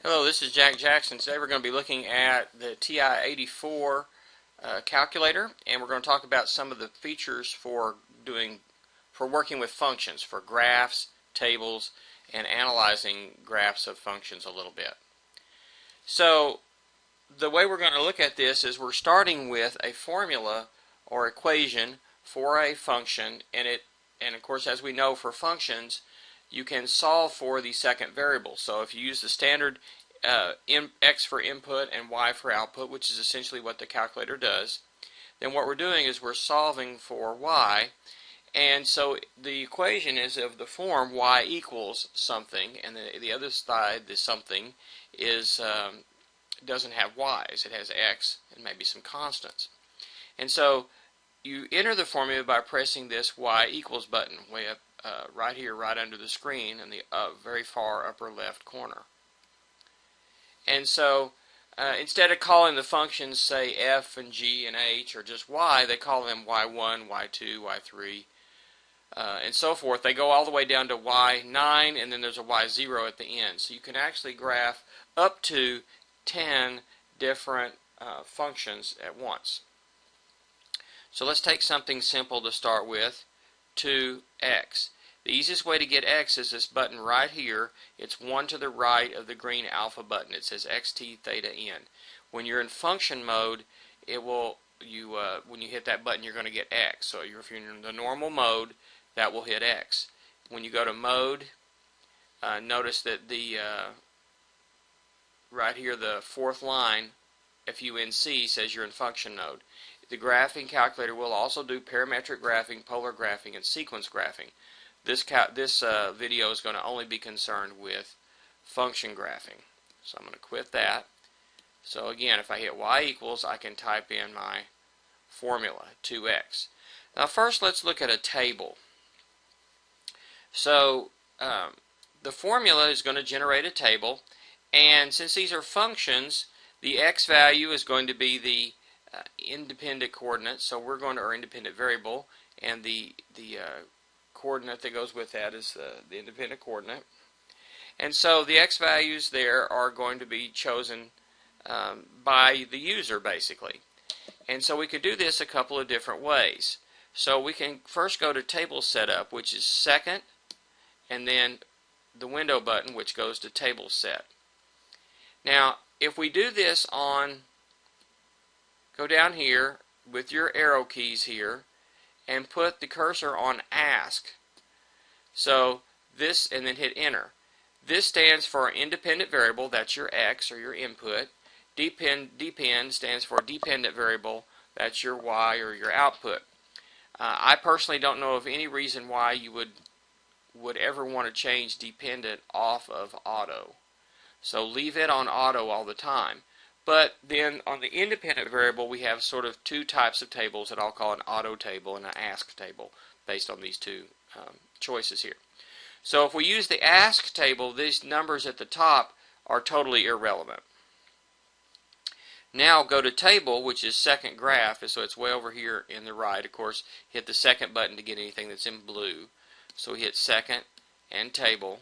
Hello, this is Jack Jackson. Today we're going to be looking at the TI-84 calculator, and we're going to talk about some of the features for working with functions, for graphs, tables, and analyzing graphs of functions a little bit. So the way we're going to look at this is we're starting with a formula or equation for a function, and of course, as we know, for functions you can solve for the second variable. So if you use the standard x for input and y for output, which is essentially what the calculator does, then what we're doing is we're solving for y, and so the equation is of the form y equals something, and the other side, the something, is doesn't have y's, it has x and maybe some constants. And so you enter the formula by pressing this y equals button way up right here, right under the screen in the very far upper left corner. And so instead of calling the functions, say, f and g and h, or just y, they call them y1, y2, y3, and so forth. They go all the way down to y9, and then there's a y0 at the end. So you can actually graph up to 10 different functions at once. So let's take something simple to start with, 2x. The easiest way to get x is this button right here. It's one to the right of the green alpha button. It says xt theta n. When you're in function mode, it will when you hit that button, you're going to get x. So if you're in the normal mode, that will hit x. When you go to mode, notice that the right here, the fourth line, FUNC, says you're in function mode. The graphing calculator will also do parametric graphing, polar graphing, and sequence graphing. This video is going to only be concerned with function graphing. So I'm going to quit that. So again, if I hit y equals, I can type in my formula, 2x. Now first let's look at a table. So the formula is going to generate a table, and since these are functions, the x value is going to be the independent coordinate, so we're going to, or independent variable, and the coordinate that goes with that is the independent coordinate. And so the x values there are going to be chosen by the user, basically. And so we can do this a couple of different ways. So we can first go to table setup, which is second, and then the window button, which goes to table set. Now if we do this go down here with your arrow keys here and put the cursor on ask. So this, and then hit enter. This stands for independent variable, that's your x or your input. Depend stands for dependent variable, that's your y or your output. I personally don't know of any reason why you would ever want to change dependent off of auto. So leave it on auto all the time. But then on the independent variable, we have sort of two types of tables that I'll call an auto table and an ask table based on these two choices here. So if we use the ask table, these numbers at the top are totally irrelevant. Now go to table, which is second graph, so it's way over here in the right. Of course, hit the second button to get anything that's in blue. So we hit second and table.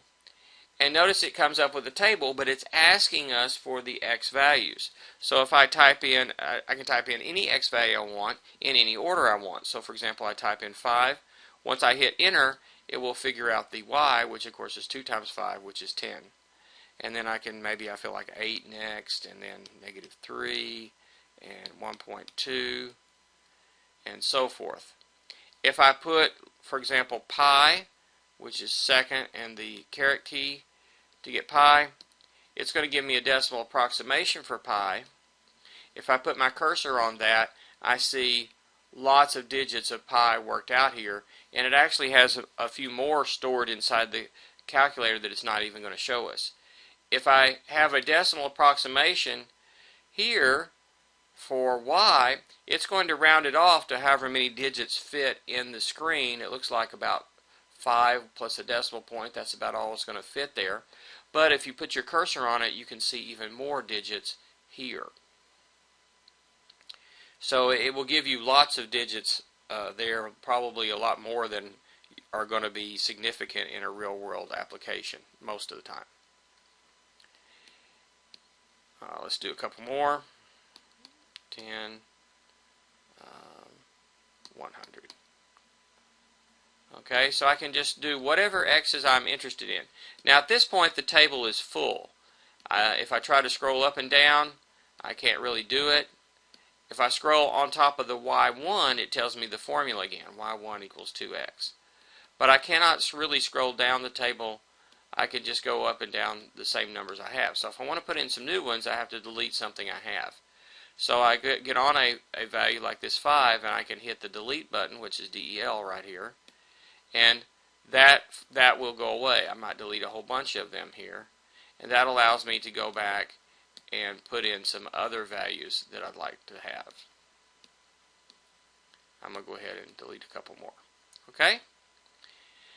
And notice it comes up with a table, but it's asking us for the x values. So if I type in, I can type in any x value I want in any order I want. So for example, I type in 5. Once I hit enter, it will figure out the y, which of course is 2 times 5, which is 10. And then I feel like 8 next, and then -3, and 1.2, and so forth. If I put, for example, pi, which is second, and the caret key to get pi, it's going to give me a decimal approximation for pi. If I put my cursor on that, I see lots of digits of pi worked out here, and it actually has a few more stored inside the calculator that it's not even going to show us. If I have a decimal approximation here for y, it's going to round it off to however many digits fit in the screen. It looks like about 5 plus a decimal point. That's about all it's going to fit there. But if you put your cursor on it, you can see even more digits here. So it will give you lots of digits there, probably a lot more than are going to be significant in a real-world application most of the time. Let's do a couple more. 10, 100. Okay, so I can just do whatever x's I'm interested in. Now at this point the table is full. If I try to scroll up and down, I can't really do it. If I scroll on top of the y1, it tells me the formula again, y1 equals 2x. But I cannot really scroll down the table. I can just go up and down the same numbers I have. So if I want to put in some new ones, I have to delete something I have. So I get on a value like this 5, and I can hit the delete button, which is DEL right here, and that will go away. I might delete a whole bunch of them here, and that allows me to go back and put in some other values that I'd like to have. I'm going to go ahead and delete a couple more. Okay?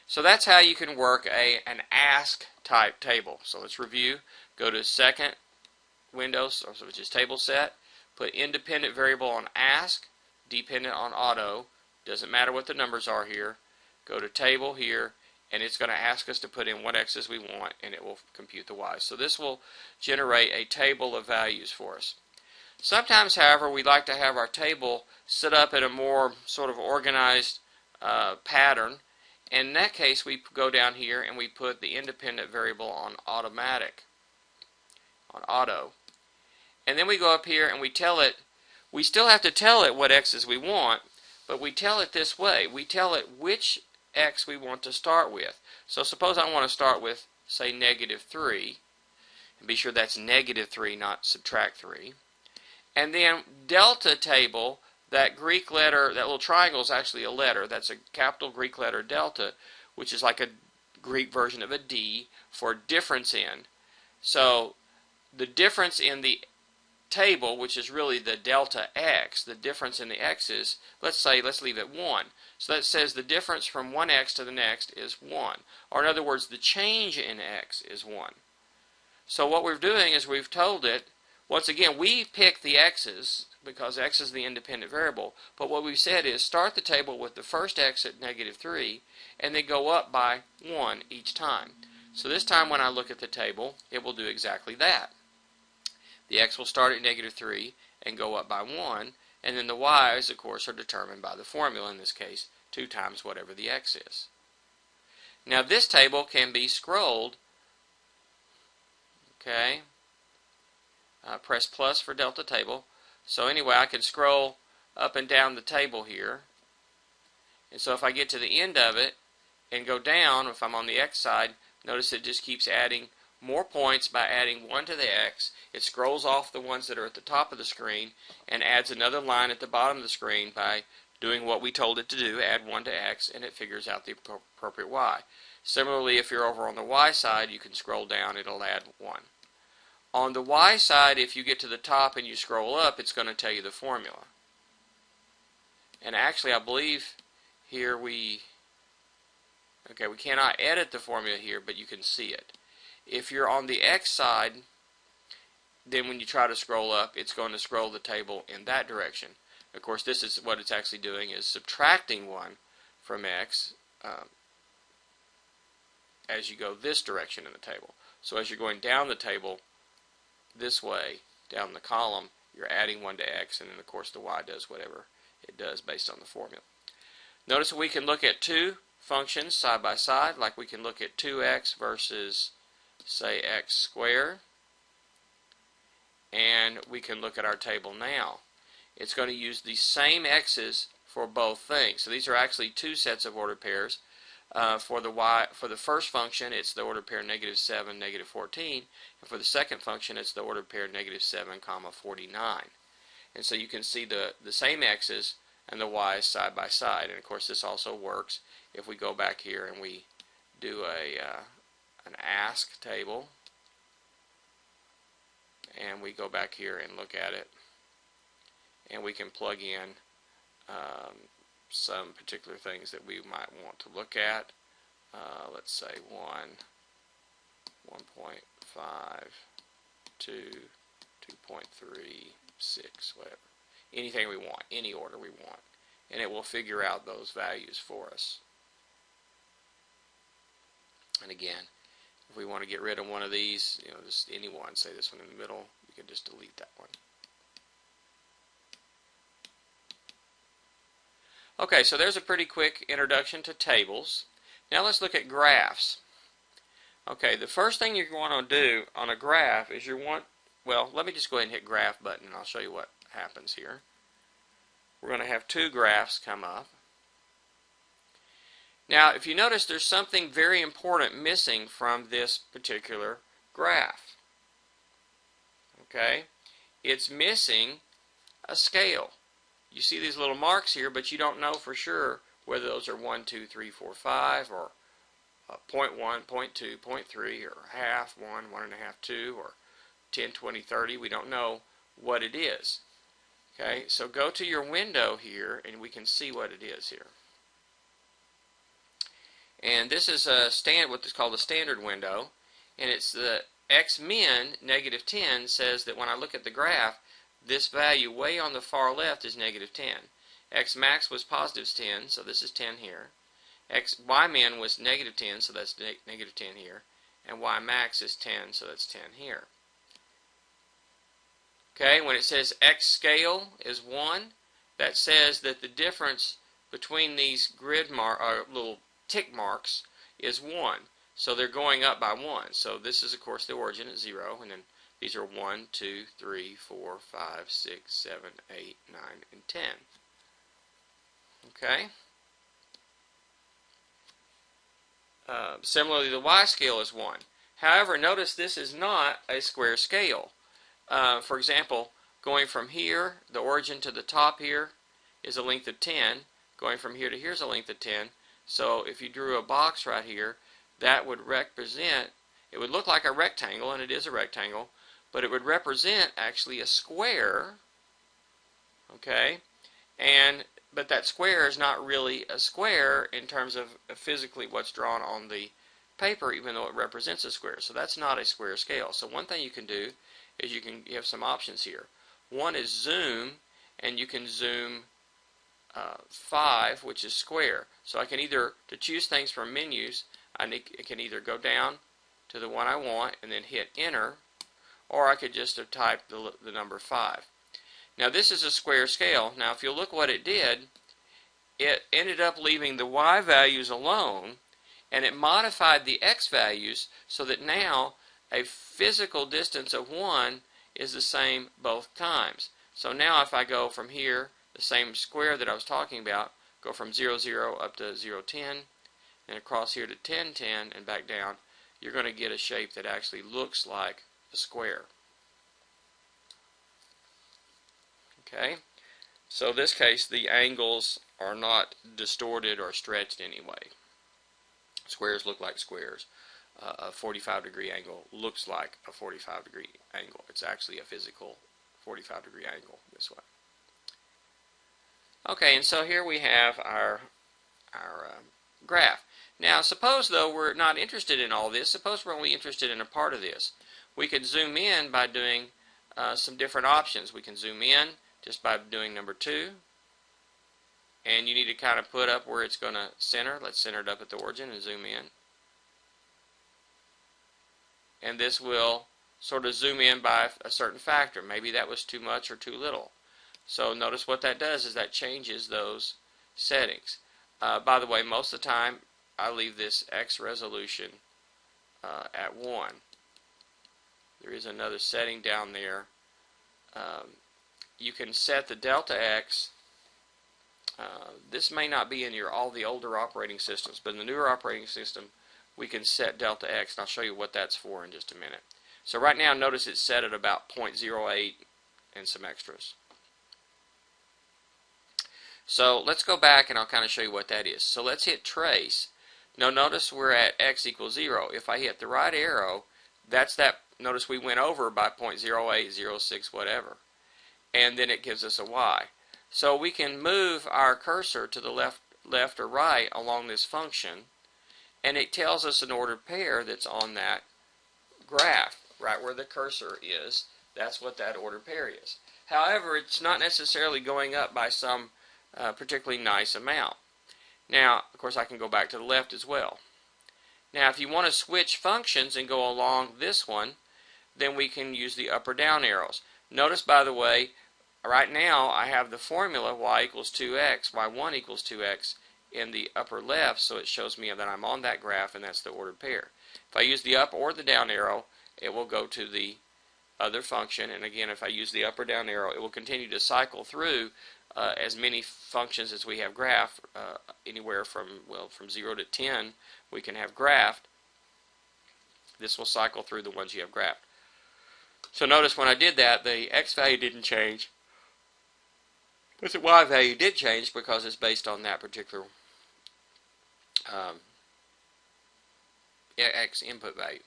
So that's how you can work an ASK type table. So let's review. Go to second window, which is table set. Put independent variable on ASK, dependent on auto. Doesn't matter what the numbers are here. Go to table here, and it's going to ask us to put in what x's we want, and it will compute the y's. So this will generate a table of values for us. Sometimes, however, we like to have our table set up in a more sort of organized pattern. In that case, we go down here and we put the independent variable on automatic, on auto. And then we go up here and we tell it, we still have to tell it what x's we want, but we tell it this way. We tell it which x we want to start with. So suppose I want to start with, say, -3, and be sure that's -3, not subtract 3. And then delta table, that Greek letter, that little triangle is actually a letter. That's a capital Greek letter delta, which is like a Greek version of a D for difference in. So the difference in the table, which is really the delta x, the difference in the x's, let's leave it 1. So that says the difference from one x to the next is 1. Or in other words, the change in x is 1. So what we're doing is we've told it, once again, we pick the x's because x is the independent variable, but what we've said is start the table with the first x at -3 and then go up by 1 each time. So this time when I look at the table, it will do exactly that. The x will start at -3 and go up by 1, and then the y's, of course, are determined by the formula, in this case, 2 times whatever the x is. Now this table can be scrolled. Okay. Press plus for delta table. So anyway, I can scroll up and down the table here. And so if I get to the end of it and go down, if I'm on the x side, notice it just keeps adding more points by adding 1 to the x. It scrolls off the ones that are at the top of the screen and adds another line at the bottom of the screen by doing what we told it to do, add 1 to x, and it figures out the appropriate y. Similarly, if you're over on the y side, you can scroll down, it'll add 1. On the y side, if you get to the top and you scroll up, it's going to tell you the formula. And actually, I believe here we cannot edit the formula here, but you can see it. If you're on the x side, then when you try to scroll up, it's going to scroll the table in that direction. Of course, this is what it's actually doing, is subtracting 1 from x as you go this direction in the table. So as you're going down the table this way, down the column, you're adding 1 to x, and then of course the y does whatever it does based on the formula. Notice we can look at two functions side by side, like we can look at 2x versus, say, x squared, and we can look at our table now. It's going to use the same x's for both things. So these are actually two sets of ordered pairs. For the first function, it's the ordered pair -7, -14, and for the second function, it's the ordered pair -7, 49. And so you can see the same x's and the y's side by side. And of course, this also works if we go back here and we do an ASK table, and we go back here and look at it, and we can plug in some particular things that we might want to look at. Let's say 1, 1.5, 2, 2.3, 6, whatever. Anything we want, any order we want. And it will figure out those values for us. And again, if we want to get rid of one of these, just any one, say this one in the middle, we could just delete that one. Okay, so there's a pretty quick introduction to tables. Now let's look at graphs. Okay, the first thing you want to do on a graph is well, let me just go ahead and hit graph button and I'll show you what happens here. We're going to have two graphs come up. Now, if you notice, there's something very important missing from this particular graph. Okay? It's missing a scale. You see these little marks here, but you don't know for sure whether those are 1, 2, 3, 4, 5, or 0.1, 0.2, 0.3, or half, 1, 1.5, 2, or 10, 20, 30. We don't know what it is. Okay, so go to your window here, and we can see what it is here. And this is what's called a standard window, and it's the x-min, -10, says that when I look at the graph, this value way on the far left is -10. X-max was +10, so this is 10 here. Y-min was -10, so that's -10 here. And Y-max is 10, so that's 10 here. Okay, when it says X scale is 1, that says that the difference between these little tick marks is 1. So they're going up by 1. So this is, of course, the origin at 0, and then these are 1, 2, 3, 4, 5, 6, 7, 8, 9, and 10. Okay? Similarly, the Y scale is 1. However, notice this is not a square scale. For example, going from here, the origin to the top here is a length of 10. Going from here to here is a length of 10. So if you drew a box right here, that would represent, it would look like a rectangle, and it is a rectangle, but it would represent actually a square. Okay? But that square is not really a square in terms of physically what's drawn on the paper, even though it represents a square. So that's not a square scale. So one thing you can do is you have some options here. One is zoom, and you can zoom 5, which is square. So I can either, to choose things from menus, I can either go down to the one I want and then hit enter, or I could just have typed the number 5. Now this is a square scale. Now if you look what it did, it ended up leaving the Y values alone, and it modified the X values so that now a physical distance of 1 is the same both times. So now if I go from here, the same square that I was talking about, go from 0, 0 up to 0, 10, and across here to 10, 10, and back down, you're going to get a shape that actually looks like a square. Okay? So in this case, the angles are not distorted or stretched anyway. Squares look like squares. A 45-degree angle looks like a 45-degree angle. It's actually a physical 45-degree angle this way. Okay, and so here we have our graph. Now, suppose, though, we're not interested in all this. Suppose we're only interested in a part of this. We could zoom in by doing some different options. We can zoom in just by doing number 2. And you need to kind of put up where it's going to center. Let's center it up at the origin and zoom in. And this will sort of zoom in by a certain factor. Maybe that was too much or too little. So notice what that does is that changes those settings. By the way, most of the time I leave this X resolution at 1. There is another setting down there. You can set the delta X. This may not be in all the older operating systems, but in the newer operating system we can set delta X, and I'll show you what that's for in just a minute. So right now notice it's set at about 0.08 and some extras. So let's go back and I'll kind of show you what that is. So let's hit trace. Now notice we're at X equals 0. If I hit the right arrow, that's that. Notice we went over by 0.08, 0.6, whatever. And then it gives us a Y. So we can move our cursor to the left or right along this function, and it tells us an ordered pair that's on that graph, right where the cursor is. That's what that ordered pair is. However, it's not necessarily going up by some particularly nice amount. Now, of course, I can go back to the left as well. Now, if you want to switch functions and go along this one, then we can use the up or down arrows. Notice, by the way, right now I have the formula y equals 2x, y1 equals 2x in the upper left, so it shows me that I'm on that graph, and that's the ordered pair. If I use the up or the down arrow, it will go to the other function, and again, if I use the up or down arrow, it will continue to cycle through as many functions as we have graphed, anywhere from 0 to 10 we can have graphed. This will cycle through the ones you have graphed. So notice when I did that, the x value didn't change, but the y value did change because it's based on that particular x input value.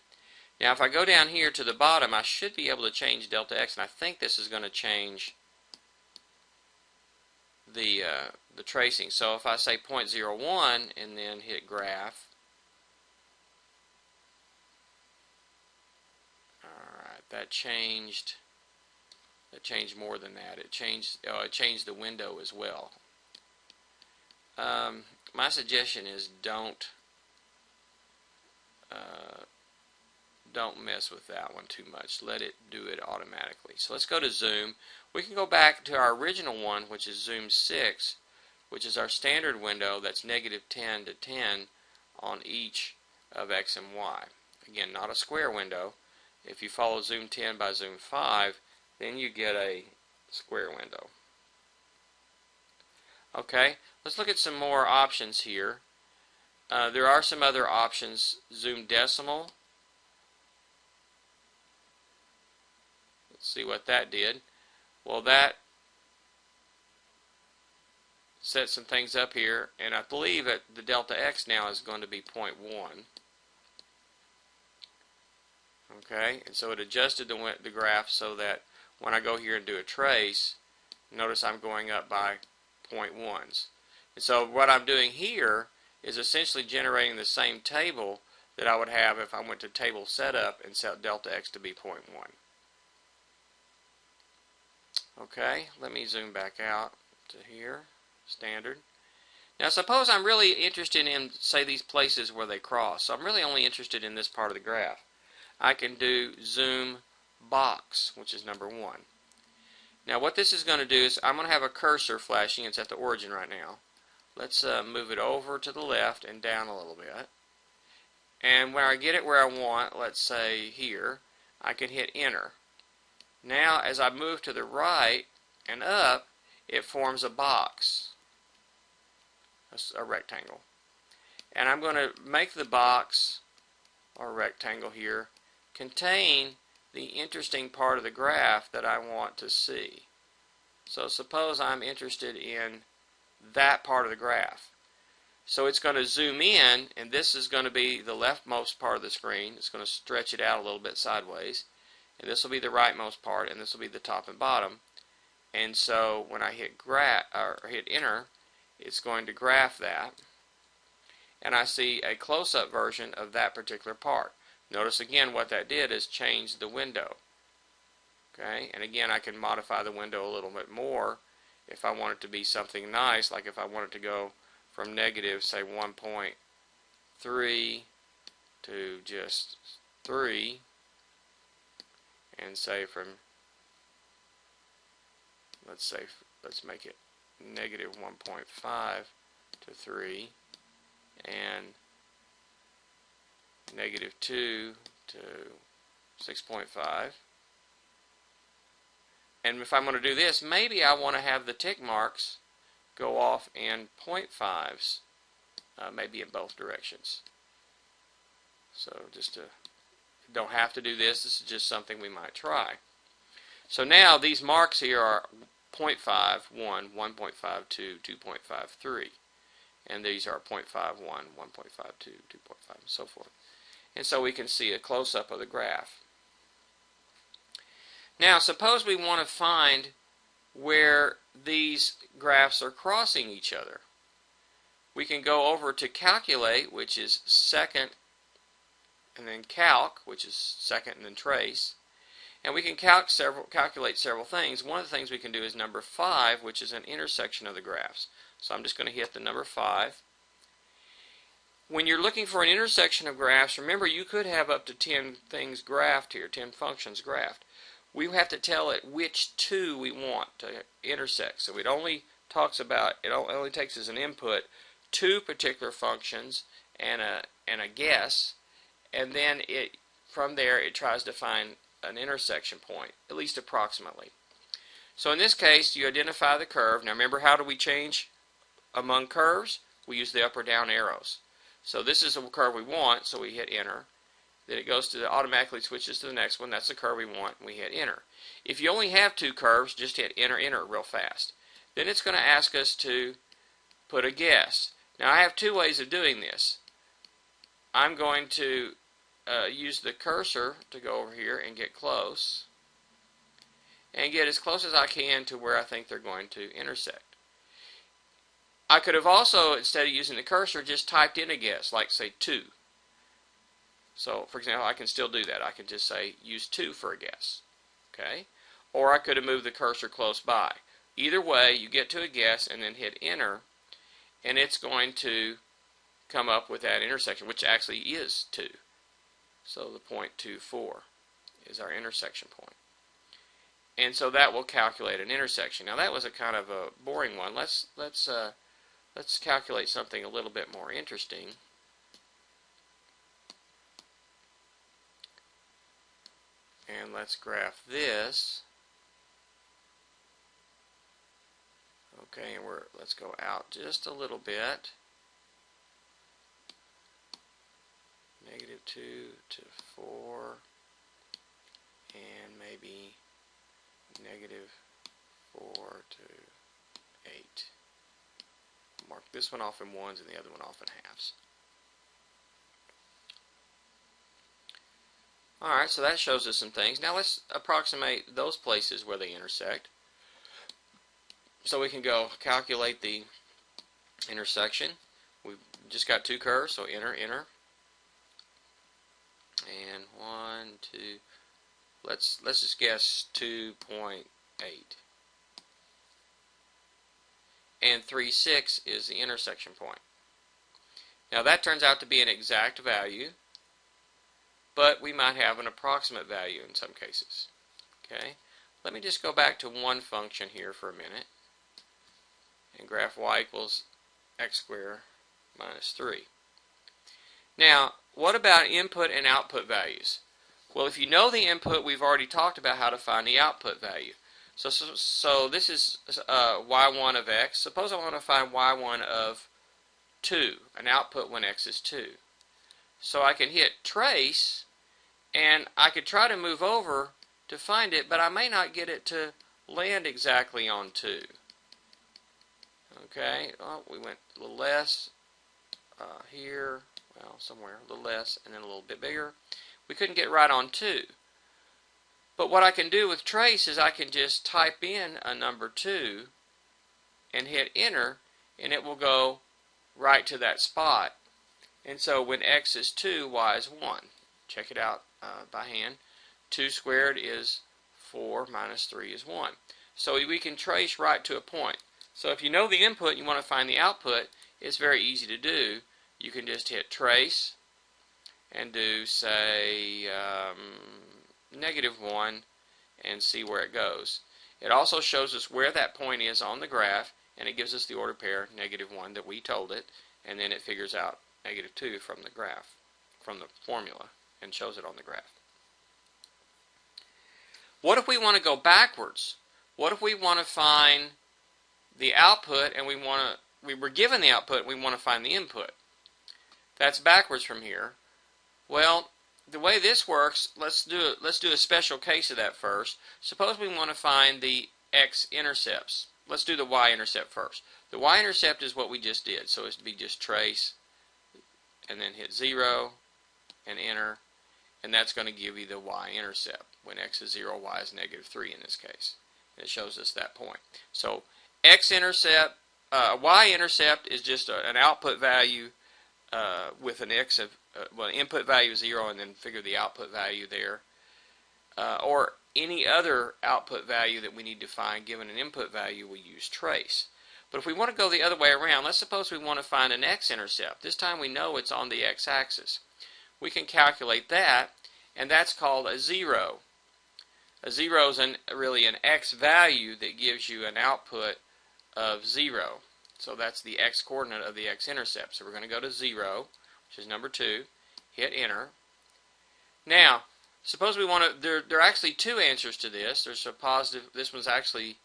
Now if I go down here to the bottom, I should be able to change delta x, and I think this is going to change the tracing. So if I say 0.01 and then hit graph, alright, that changed more than that. It changed the window as well. My suggestion is don't mess with that one too much. Let it do it automatically. So let's go to zoom. We can go back to our original one, which is zoom 6, which is our standard window. That's -10 to 10 on each of x and y. Again, not a square window. If you follow zoom 10 by zoom 5, then you get a square window. Okay, let's look at some more options here. There are some other options. Zoom decimal. Let's see what that did. Well, that set some things up here, and I believe that the delta x now is going to be 0.1. Okay, and so it adjusted the graph so that when I go here and do a trace, notice I'm going up by 0.1s. And so what I'm doing here is essentially generating the same table that I would have if I went to table setup and set delta x to be 0.1. Okay, let me zoom back out to here, standard. Now suppose I'm really interested in, say, these places where they cross. So I'm really only interested in this part of the graph. I can do zoom box, which is number 1. Now what this is going to do is I'm going to have a cursor flashing. It's at the origin right now. Let's move it over to the left and down a little bit. And when I get it where I want, let's say here, I can hit enter. Now as I move to the right and up, it forms a box, a rectangle. And I'm going to make the box, or rectangle here, contain the interesting part of the graph that I want to see. So suppose I'm interested in that part of the graph. So it's going to zoom in, and this is going to be the leftmost part of the screen. It's going to stretch it out a little bit sideways. And this will be the rightmost part, and this will be the top and bottom. And so when I hit hit enter, it's going to graph that. And I see a close-up version of that particular part. Notice again what that did is change the window. Okay, and again I can modify the window a little bit more if I want it to be something nice, like if I want it to go from negative, say 1.3 to just 3, and say from, let's make it negative 1.5 to 3, and negative 2 to 6.5. And if I'm going to do this, maybe I want to have the tick marks go off in 0.5s, maybe in both directions. So don't have to do this. This is just something we might try. So now these marks here are 0.51, 1.52, 2.53. And these are 0.51, 1.52, 2.5, and so forth. And so we can see a close-up of the graph. Now suppose we want to find where these graphs are crossing each other. We can go over to calculate, which is second, and then calc, which is second and then trace. And we can calculate several things. One of the things we can do is number 5, which is an intersection of the graphs. So I'm just going to hit the number 5. when you're looking for an intersection of graphs, remember you could have up to 10 things graphed here, 10 functions graphed. We have to tell it which two we want to intersect. So it only talks about, it only takes as an input two particular functions and a guess, and then from there it tries to find an intersection point, at least approximately. So in this case, you identify the curve. Now remember, how do we change among curves? We use the up or down arrows. So this is the curve we want, so we hit enter. Then it goes to automatically switches to the next one. That's the curve we want, and we hit enter. If you only have two curves, just hit enter, enter real fast. Then it's going to ask us to put a guess. Now I have two ways of doing this. I'm going to use the cursor to go over here and get close, and get as close as I can to where I think they're going to intersect. I could have also, instead of using the cursor, just typed in a guess, like say 2. So for example, I can still do that. I can just say use 2 for a guess. Okay? Or I could have moved the cursor close by. Either way, you get to a guess and then hit enter, and it's going to come up with that intersection, which actually is 2. So the point 24 is our intersection point. And so that will calculate an intersection. Now that was a kind of a boring one. Let's calculate something a little bit more interesting. And let's graph this. Okay, and let's go out just a little bit. -2 to 4, and maybe -4 to 8. Mark this one off in ones and the other one off in halves. Alright, so that shows us some things. Now let's approximate those places where they intersect. So we can go calculate the intersection. We've just got two curves, so enter, enter. And 1, 2, let's just guess 2.8. And 3, 6 is the intersection point. Now that turns out to be an exact value, but we might have an approximate value in some cases. Okay, let me just go back to one function here for a minute and graph y equals x squared minus 3. Now, what about input and output values? Well, if you know the input, we've already talked about how to find the output value. So this is y1 of x. Suppose I want to find y1 of 2, an output when x is 2. So I can hit trace, and I could try to move over to find it, but I may not get it to land exactly on 2. Okay, well, we went a little less here, well, somewhere, a little less, and then a little bit bigger. We couldn't get right on 2. But what I can do with trace is I can just type in a number 2 and hit enter, and it will go right to that spot. And so when x is 2, y is 1. Check it out by hand. 2 squared is 4 minus 3 is 1. So we can trace right to a point. So if you know the input and you want to find the output, it's very easy to do. You can just hit trace and do, say, -1 and see where it goes. It also shows us where that point is on the graph, and it gives us the order pair -1 that we told it, and then it figures out -2 from the graph, from the formula, and shows it on the graph. What if we want to go backwards? What if we want to find the output and we were given the output and we want to find the input? That's backwards from here. Well, the way this works, let's do a special case of that first. Suppose we want to find the x-intercepts. Let's do the y-intercept first. The y-intercept is what we just did, so it'd be just trace and then hit 0 and enter, and that's going to give you the y-intercept. When x is 0, y is -3 in this case. And it shows us that point. So x-intercept, y-intercept is just an output value with an x of, well, input value 0 and then figure the output value there. Or any other output value that we need to find given an input value, we use trace. But if we want to go the other way around, let's suppose we want to find an x-intercept. This time we know it's on the x-axis. We can calculate that, and that's called a zero. A zero is really an x value that gives you an output of 0. So that's the x-coordinate of the x-intercept. So we're going to go to 0, which is number 2, hit enter. Now, suppose we want to, there are actually two answers to this. There's a positive, this one's actually,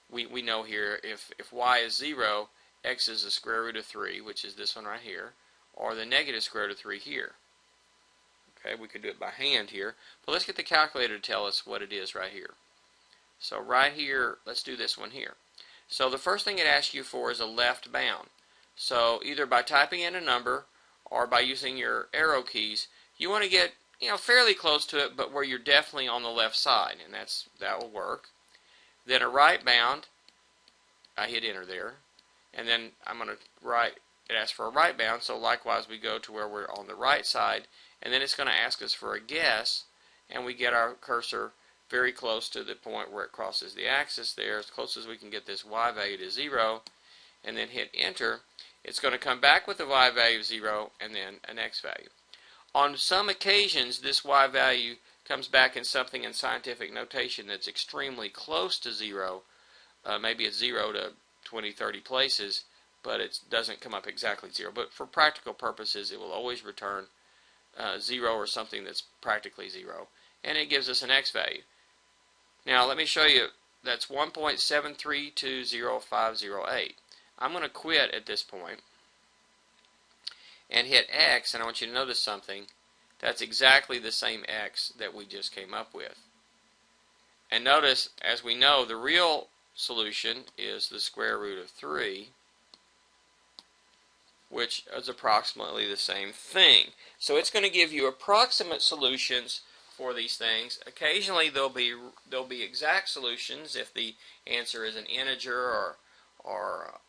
we know here, if y is 0, x is the square root of 3, which is this one right here, or the negative square root of 3 here. Okay, we could do it by hand here, but let's get the calculator to tell us what it is right here. So right here, let's do this one here. So the first thing it asks you for is a left bound. So either by typing in a number or by using your arrow keys, you want to get fairly close to it, but where you're definitely on the left side, and that will work. Then a right bound, I hit enter there, and then I'm going to write, it asks for a right bound, so likewise we go to where we're on the right side, and then it's going to ask us for a guess, and we get our cursor very close to the point where it crosses the axis there, as close as we can get this y value to 0, and then hit enter. It's going to come back with a y value of 0 and then an x value. On some occasions, this y value comes back in something in scientific notation that's extremely close to 0. Maybe it's 0 to 20, 30 places, but it doesn't come up exactly 0. But for practical purposes, it will always return 0 or something that's practically 0. And it gives us an x value. Now let me show you, that's 1.7320508. I'm going to quit at this point and hit X, and I want you to notice something. That's exactly the same X that we just came up with. And notice, as we know, the real solution is the square root of 3, which is approximately the same thing. So it's going to give you approximate solutions for these things. Occasionally there'll be exact solutions if the answer is an integer or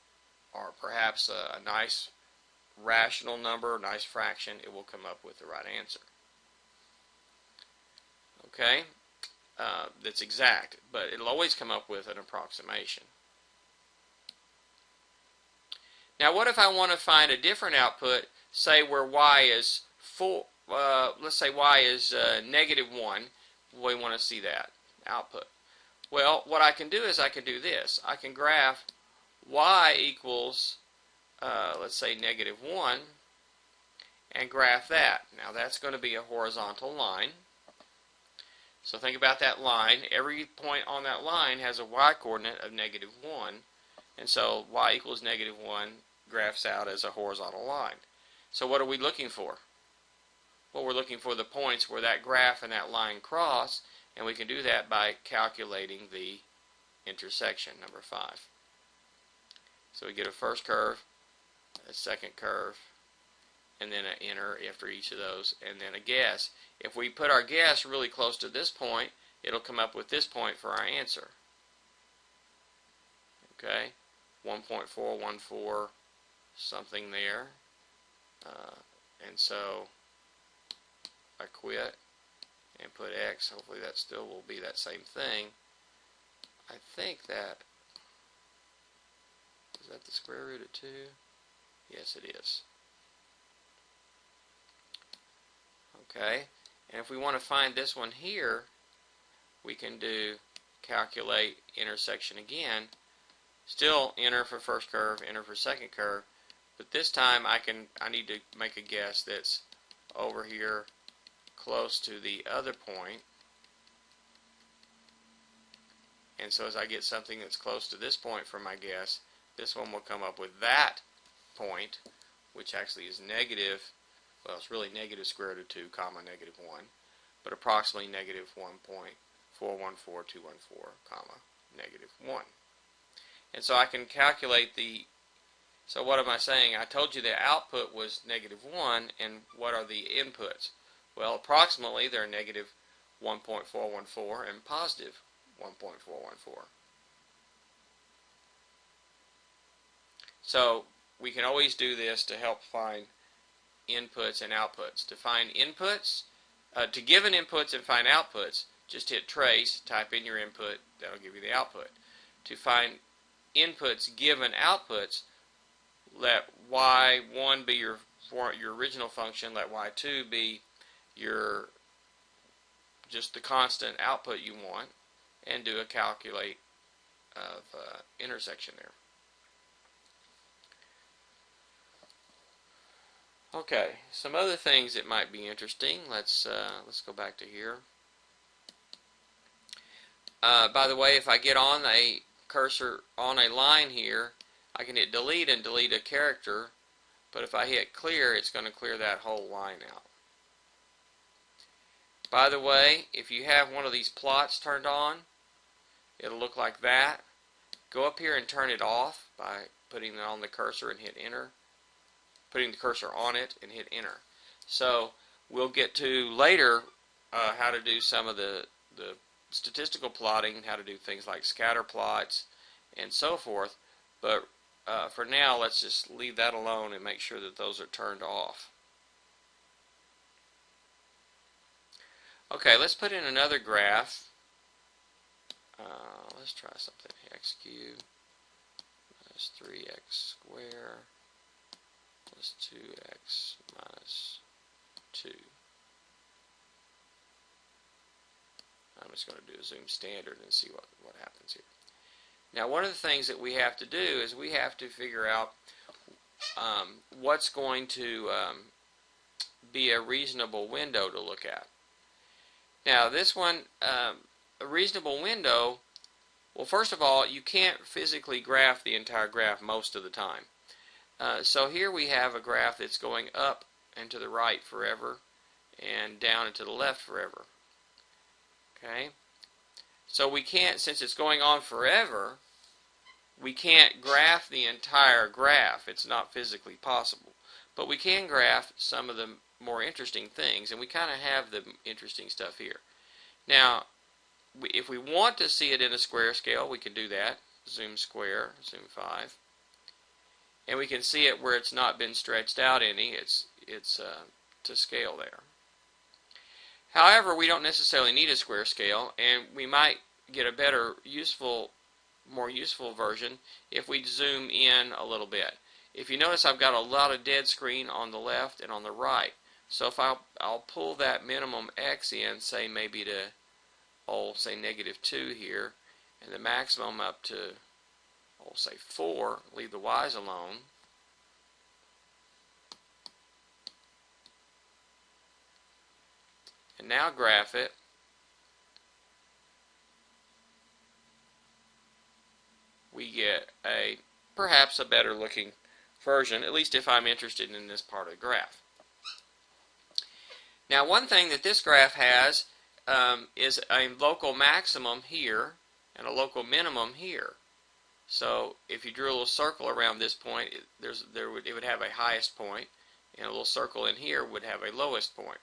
perhaps a nice rational number, a nice fraction. It will come up with the right answer. Okay, that's exact, but it'll always come up with an approximation. Now, what if I want to find a different output? Say where y is full. Let's say y is -1. We want to see that output. Well, what I can do is I can do this. I can graph y equals, let's say, -1, and graph that. Now, that's going to be a horizontal line. So think about that line. Every point on that line has a y-coordinate of -1. And so y equals -1 graphs out as a horizontal line. So what are we looking for? Well, we're looking for the points where that graph and that line cross, and we can do that by calculating the intersection, number 5. So we get a first curve, a second curve, and then an enter after each of those, and then a guess. If we put our guess really close to this point, it'll come up with this point for our answer. Okay, 1.414, something there. And so I quit and put X. Hopefully that still will be that same thing. I think that, is that the square root of 2? Yes, it is. Okay, and if we want to find this one here, we can do calculate intersection again. Still enter for first curve, enter for second curve, but this time I need to make a guess that's over here close to the other point. And so as I get something that's close to this point for my guess, this one will come up with that point, which actually is negative, well, it's really negative square root of 2 comma -1, but approximately -1.414214 comma -1. And so I can calculate the, so what am I saying? I told you the output was -1, and what are the inputs? Well, approximately they're -1.414 and +1.414. So we can always do this to help find inputs and outputs. To find inputs, to give an inputs and find outputs, just hit trace, type in your input, that'll give you the output. To find inputs given outputs, let y1 be your original function, let y2 be your just the constant output you want, and do a calculate of intersection there. Okay, some other things that might be interesting. Let's go back to here. By the way, if I get on a cursor on a line here, I can hit delete and delete a character, but if I hit clear, it's going to clear that whole line out. By the way, if you have one of these plots turned on, it'll look like that. Go up here and turn it off by putting it on the cursor and hit enter. Putting the cursor on it and hit enter. So we'll get to later how to do some of the statistical plotting, how to do things like scatter plots and so forth, but for now let's just leave that alone and make sure that those are turned off. Okay, let's put in another graph. Let's try something. X cubed minus 3x squared plus 2x minus 2. I'm just going to do a zoom standard and see what happens here. Now, one of the things that we have to do is we have to figure out what's going to be a reasonable window to look at. Now, this one, a reasonable window, well, first of all, you can't physically graph the entire graph most of the time. So here we have a graph that's going up and to the right forever and down and to the left forever. Okay? So we can't, since it's going on forever, we can't graph the entire graph. It's not physically possible. But we can graph some of the more interesting things, and we kind of have the interesting stuff here. Now, if we want to see it in a square scale, we can do that. Zoom square, zoom 5. And we can see it where it's not been stretched out any. It's to scale there. However, we don't necessarily need a square scale, and we might get a better, more useful version if we zoom in a little bit. If you notice, I've got a lot of dead screen on the left and on the right. So if I'll pull that minimum x in, say maybe to, say -2 here, and the maximum up to, say 4, leave the y's alone. And now graph it. We get perhaps a better looking version, at least if I'm interested in this part of the graph. Now, one thing that this graph has is a local maximum here and a local minimum here. So if you drew a little circle around this point, it would have a highest point, and a little circle in here would have a lowest point.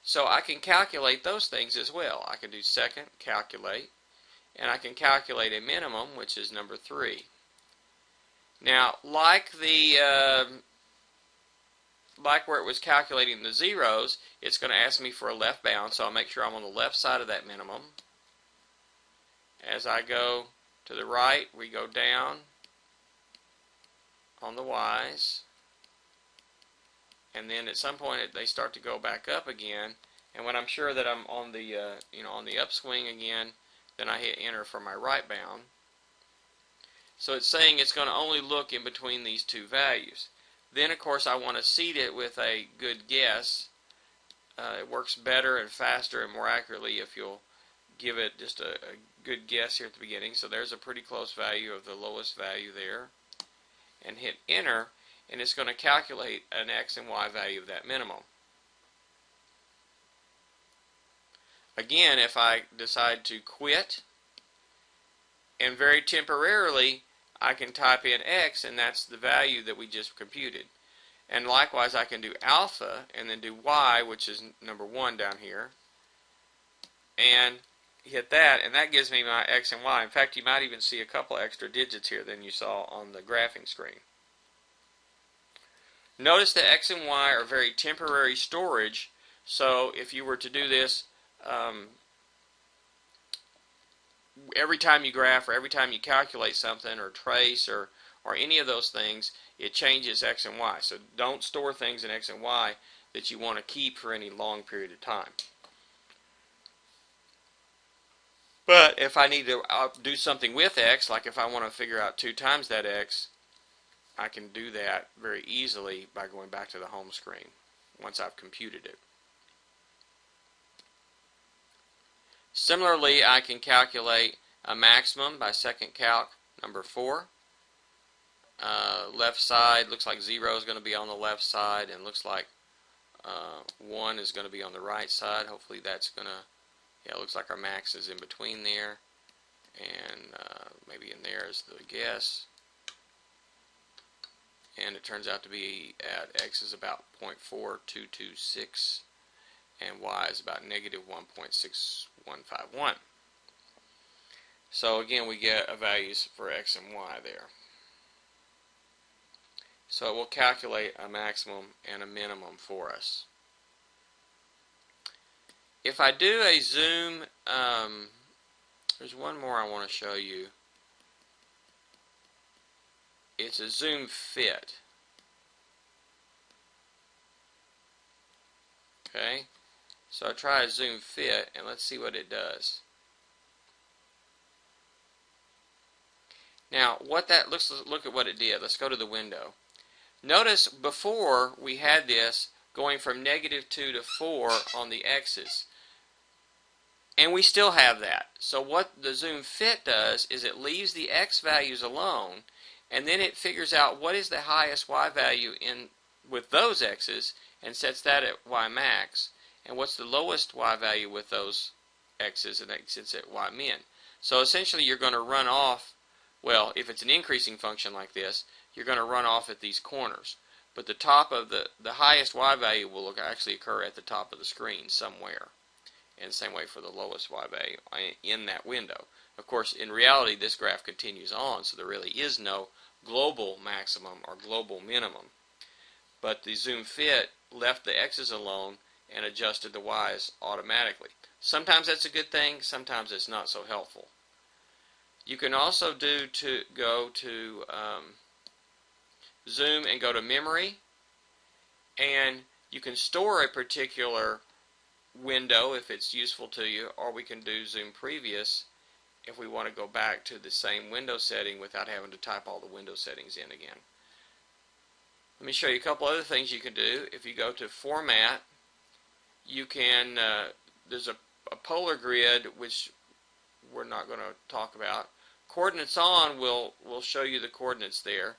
So I can calculate those things as well. I can do second, calculate, and I can calculate a minimum, which is number 3. Now, like where it was calculating the zeros, it's going to ask me for a left bound, so I'll make sure I'm on the left side of that minimum. As I go to the right, we go down on the y's, and then at some point they start to go back up again. And when I'm sure that I'm on the on the upswing again, then I hit enter for my right bound. So it's saying it's going to only look in between these two values. Then, of course, I want to seed it with a good guess. It works better and faster and more accurately if you'll give it just a good guess here at the beginning. So there's a pretty close value of the lowest value there. And hit enter, and it's going to calculate an x and y value of that minimum. Again, if I decide to quit, and very temporarily, I can type in x, and that's the value that we just computed. And likewise, I can do alpha, and then do y, which is number 1 down here, and hit that, and that gives me my x and y. In fact, you might even see a couple extra digits here than you saw on the graphing screen. Notice that x and y are very temporary storage, so if you were to do this every time you graph or every time you calculate something or trace or any of those things, it changes x and y. So don't store things in x and y that you want to keep for any long period of time. But if I need to do something with x, like if I want to figure out 2 times that x, I can do that very easily by going back to the home screen once I've computed it. Similarly, I can calculate a maximum by second calc number 4. Left side looks like 0 is going to be on the left side, and looks like 1 is going to be on the right side. Hopefully that's going to, yeah, it looks like our max is in between there, and maybe in there is the guess. And it turns out to be at x is about 0.4226 and y is about negative 1.6151. So again, we get a values for x and y there. So it will calculate a maximum and a minimum for us. If I do a zoom, there's one more I want to show you. It's a zoom fit. Okay, so I try a zoom fit, and let's see what it does. Now, what that looks, look at what it did. Let's go to the window. Notice before we had this going from -2 to 4 on the x's, and we still have that. So what the zoom fit does is it leaves the x values alone, and then it figures out what is the highest y value in with those x's and sets that at y max, and what's the lowest y value with those x's, and that sets at y min. So essentially you're going to run off, well, if it's an increasing function like this, you're going to run off at these corners. But the top of the highest y value will actually occur at the top of the screen somewhere. And same way for the lowest y value in that window. Of course, in reality, this graph continues on, so there really is no global maximum or global minimum. But the zoom fit left the x's alone and adjusted the y's automatically. Sometimes that's a good thing, sometimes it's not so helpful. You can also go to zoom and go to memory, and you can store a particular window if it's useful to you, or we can do zoom previous if we want to go back to the same window setting without having to type all the window settings in again. Let me show you a couple other things you can do. If you go to format, you can there's a polar grid, which we're not going to talk about. Coordinates on will show you the coordinates there.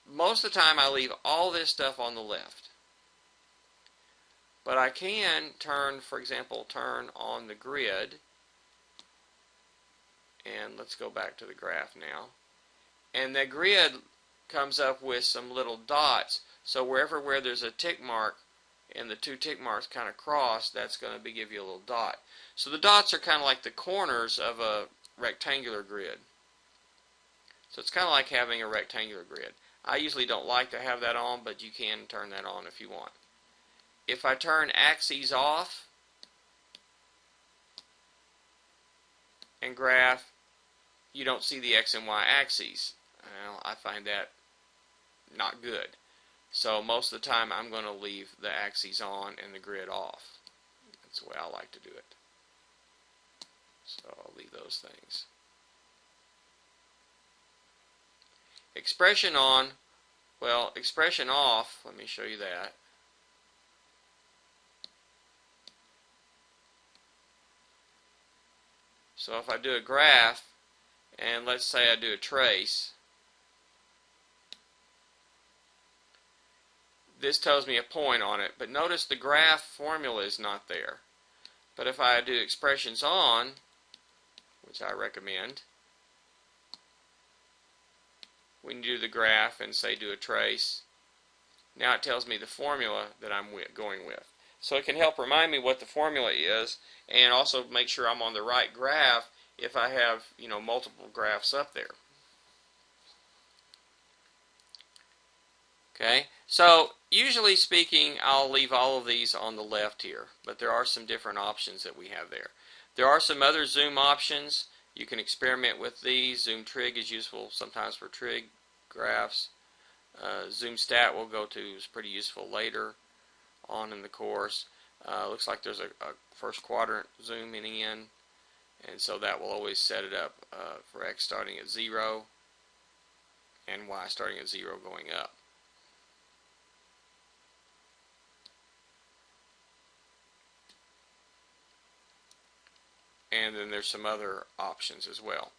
Most of the time I leave all this stuff on the left. But I can turn, for example, turn on the grid. And let's go back to the graph now. And the grid comes up with some little dots. So where there's a tick mark and the 2 tick marks kind of cross, that's going to give you a little dot. So the dots are kind of like the corners of a rectangular grid. So it's kind of like having a rectangular grid. I usually don't like to have that on, but you can turn that on if you want. If I turn axes off and graph, you don't see the x and y axes. Well, I find that not good. So most of the time I'm going to leave the axes on and the grid off. That's the way I like to do it. So I'll leave those things. Expression on, well, expression off, let me show you that. So if I do a graph, and let's say I do a trace, this tells me a point on it, but notice the graph formula is not there. But if I do expressions on, which I recommend, we can do the graph and say do a trace. Now it tells me the formula that I'm going with. So it can help remind me what the formula is, and also make sure I'm on the right graph if I have, multiple graphs up there. Okay, so usually speaking, I'll leave all of these on the left here, but there are some different options that we have there. There are some other zoom options. You can experiment with these. Zoom trig is useful sometimes for trig graphs. Zoom stat we'll go to is pretty useful later on in the course. Looks like there's a first quadrant zooming in, and so that will always set it up for x starting at 0 and y starting at 0 going up. And then there's some other options as well.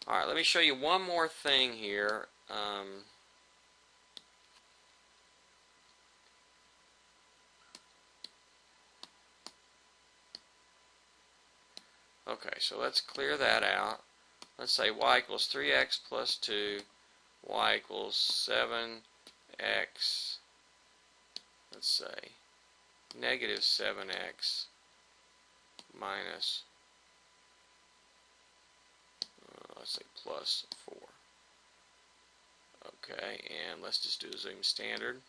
Alright, let me show you one more thing here. Okay, so let's clear that out. Let's say y equals 3x plus 2, y equals 7x, let's say, negative 7x minus, let's say plus 4. Okay, and let's just do a zoom standard.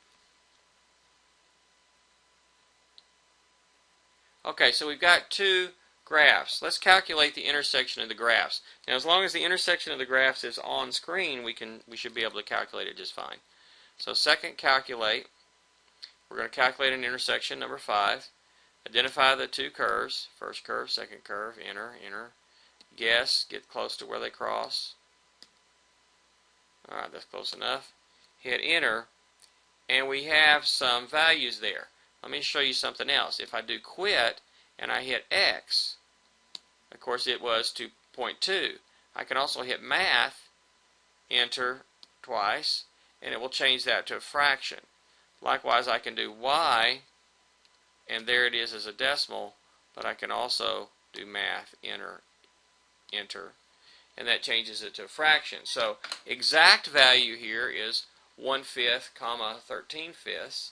Okay, so we've got two graphs. Let's calculate the intersection of the graphs. Now, as long as the intersection of the graphs is on screen, we should be able to calculate it just fine. So second, calculate. We're going to calculate an intersection, number 5. Identify the two curves, first curve, second curve, enter, enter. Guess, get close to where they cross. Alright, that's close enough. Hit enter, and we have some values there. Let me show you something else. If I do quit, and I hit X, of course it was 2.2. I can also hit math, enter twice, and it will change that to a fraction. Likewise, I can do Y, and there it is as a decimal, but I can also do math, enter, enter, and that changes it to a fraction. So exact value here is 1/5, 13/5.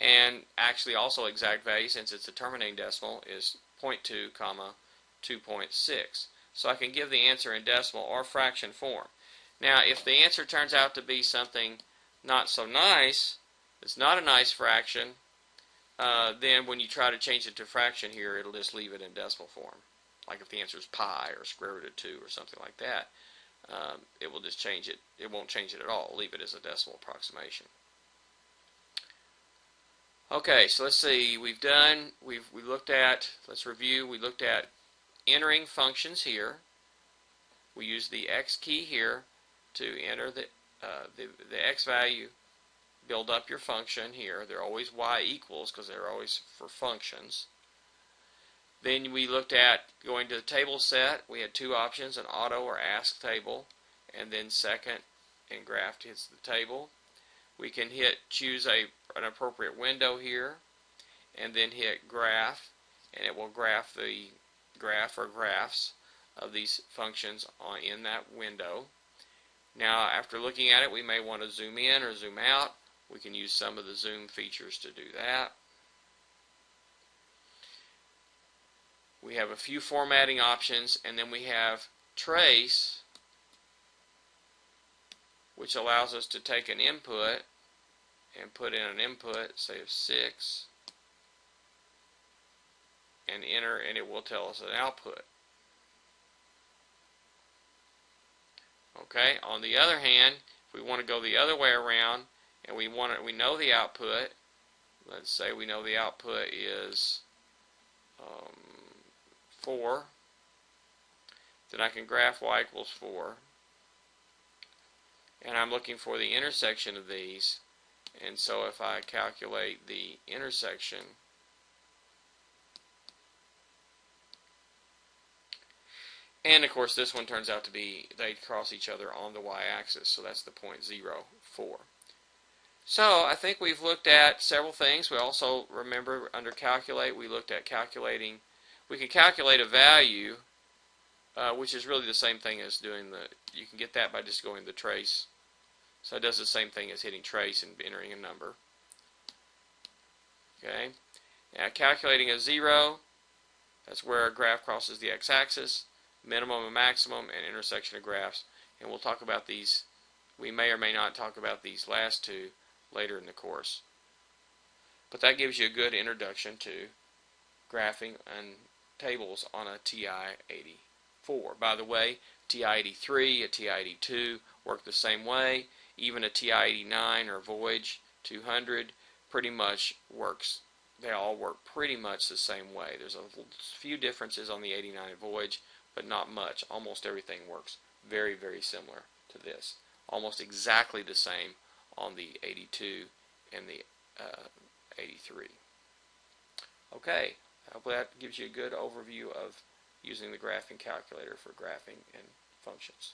And actually also exact value, since it's a terminating decimal, is 0.2, 2.6. So I can give the answer in decimal or fraction form. Now, if the answer turns out to be something not so nice, it's not a nice fraction, then when you try to change it to fraction here, it'll just leave it in decimal form. Like if the answer is pi or square root of 2 or something like that, it will just change it. It won't change it at all. Leave it as a decimal approximation. Okay, so let's see, we looked at, let's review, we looked at entering functions here. We used the X key here to enter the X value, build up your function here. They're always Y equals because they're always for functions. Then we looked at going to the table set. We had two options, an auto or ask table, and then second and graph hits the table. We can choose an appropriate window here, and then hit graph, and it will graph the graph or graphs of these functions in that window. Now, after looking at it, we may want to zoom in or zoom out. We can use some of the zoom features to do that. We have a few formatting options, and then we have trace, which allows us to take an input and put in an input, say of 6, and enter, and it will tell us an output. Okay, on the other hand, if we want to go the other way around and we know the output, let's say we know the output is 4, then I can graph y equals 4, and I'm looking for the intersection of these. And so if I calculate the intersection, and of course this one turns out to be, they cross each other on the y-axis, so that's the 0.04. So I think we've looked at several things. We also, remember, under calculate, we looked at calculating, we can calculate a value, which is really the same thing as doing you can get that by just going to trace. So it does the same thing as hitting trace and entering a number. Okay. Now calculating a 0, that's where a graph crosses the x-axis, minimum and maximum, and intersection of graphs. And we'll talk about these, we may or may not talk about these last two later in the course. But that gives you a good introduction to graphing and tables on a TI-84. By the way, TI-83, a TI-82 work the same way. Even a TI-89 or Voyage 200 pretty much works. They all work pretty much the same way. There's a few differences on the 89 and Voyage, but not much. Almost everything works very, very similar to this. Almost exactly the same on the 82 and the 83. Okay, I hope that gives you a good overview of using the graphing calculator for graphing and functions.